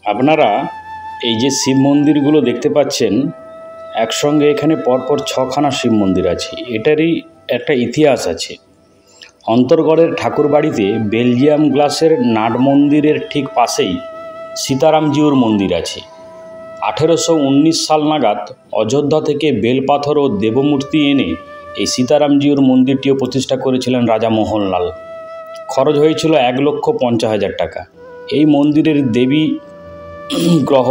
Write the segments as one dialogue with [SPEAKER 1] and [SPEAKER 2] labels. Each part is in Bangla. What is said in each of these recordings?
[SPEAKER 1] আপনারা এই যে শিব মন্দিরগুলো দেখতে পাচ্ছেন, একসঙ্গে এখানে পরপর 6খানা শিব মন্দির আছে। এটারই একটা ইতিহাস আছে। অন্তরগড়ের ঠাকুরবাড়িতে বেলজিয়াম গ্লাসের নাট মন্দিরের ঠিক পাশেই সীতারামজিউর মন্দির আছে। 1819 সাল নাগাদ অযোধ্যা থেকে বেলপাথর ও দেবমূর্তি এনে এই সীতারামজিউর মন্দিরটিও প্রতিষ্ঠা করেছিলেন রাজা মোহনলাল। খরচ হয়েছিল 1,50,000 টাকা। এই মন্দিরের দেবী গ্রহ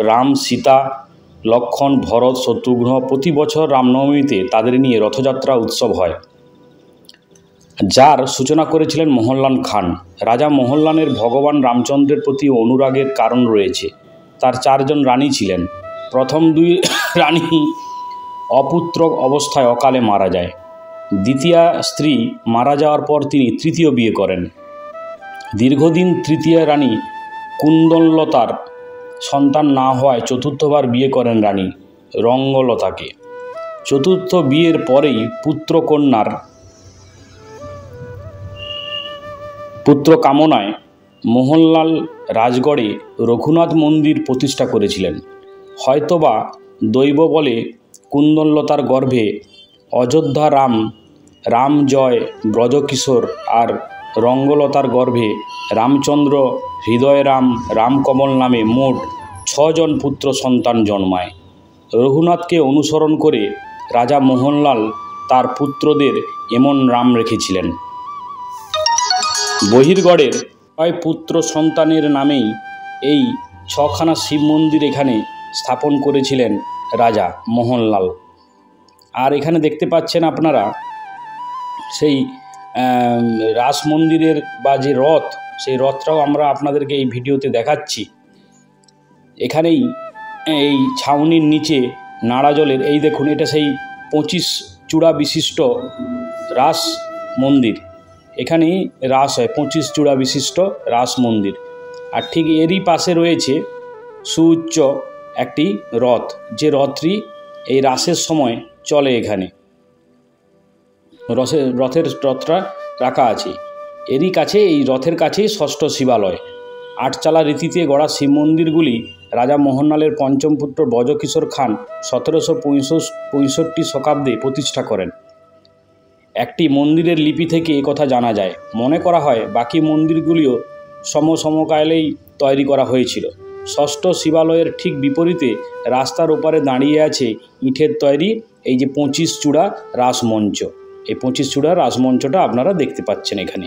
[SPEAKER 1] রাম, সীতা, লক্ষ্মণ, ভরত, শত্রুঘ্ন প্রতি বছর রামনবমীতে তাদের নিয়ে রথযাত্রা উৎসব হয়, যার সূচনা করেছিলেন মোহনলাল খান। রাজা মোহনলালের ভগবান রামচন্দ্রের প্রতি অনুরাগের কারণ রয়েছে। তার 4 জন রানী ছিলেন। প্রথম 2 রানী অপুত্র অবস্থায় অকালে মারা যায়। দ্বিতীয় স্ত্রী মারা যাওয়ার পর তিনি তৃতীয় বিয়ে করেন। দীর্ঘদিন তৃতীয় রানী কুন্দনলতার সন্তান না হওয়ায় চতুর্থবার বিয়ে করেন রানী রঙ্গলতাকে। চতুর্থ বিয়ের পরেই পুত্র কামনায় মোহনলাল রাজগড়ে রঘুনাথ মন্দির প্রতিষ্ঠা করেছিলেন। হয়তোবা দৈব বলে কুন্দনলতার গর্ভে অযোধ্যা রাম জয় ব্রজকিশোর আর রঙ্গলতার গর্ভে রামচন্দ্র, হৃদয়রাম, রামকমল নামে মোট 6 জন পুত্র সন্তান জন্মায়। রঘুনাথকে অনুসরণ করে রাজা মোহনলাল তার পুত্রদের এমন নাম রেখেছিলেন। বহিরগড়ের 6 পুত্র সন্তানের নামেই এই 6খানা শিব মন্দির এখানে স্থাপন করেছিলেন রাজা মোহনলাল। আর এখানে দেখতে পাচ্ছেন আপনারা সেই রাস মন্দিরের বা যে রথ, সেই রথটাও আমরা আপনাদেরকে এই ভিডিওতে দেখাচ্ছি। এখানেই এই ছাউনির নিচে নাড়া জলের এই দেখুন, এটা সেই 25 চূড়া বিশিষ্ট রাস মন্দির। এখানেই রাস হয়, 25 চূড়া বিশিষ্ট রাস মন্দির। আর ঠিক এরই পাশে রয়েছে সুউচ্চ একটি রথ, যে রথটি এই রাসের সময় চলে। এখানে রথটা রাখা আছে। এরই কাছে, এই রথের কাছেই 6ষ্ঠ শিবালয়। 8 চালা রীতিতে গড়া শিব মন্দিরগুলি রাজা মোহনলালের 5ম পুত্র ব্রজকিশোর খান 1765 শতাব্দে প্রতিষ্ঠা করেন। একটি মন্দিরের লিপি থেকে একথা জানা যায়। মনে করা হয় বাকি মন্দিরগুলিও সমকালেই তৈরি করা হয়েছিল। 6ষ্ঠ শিবালয়ের ঠিক বিপরীতে রাস্তার ওপারে দাঁড়িয়ে আছে ইটের তৈরি এই যে 25 চূড়া রাসমঞ্চ। এই 25 চূড়া রাসমঞ্চটা আপনারা দেখতে পাচ্ছেন এখানে।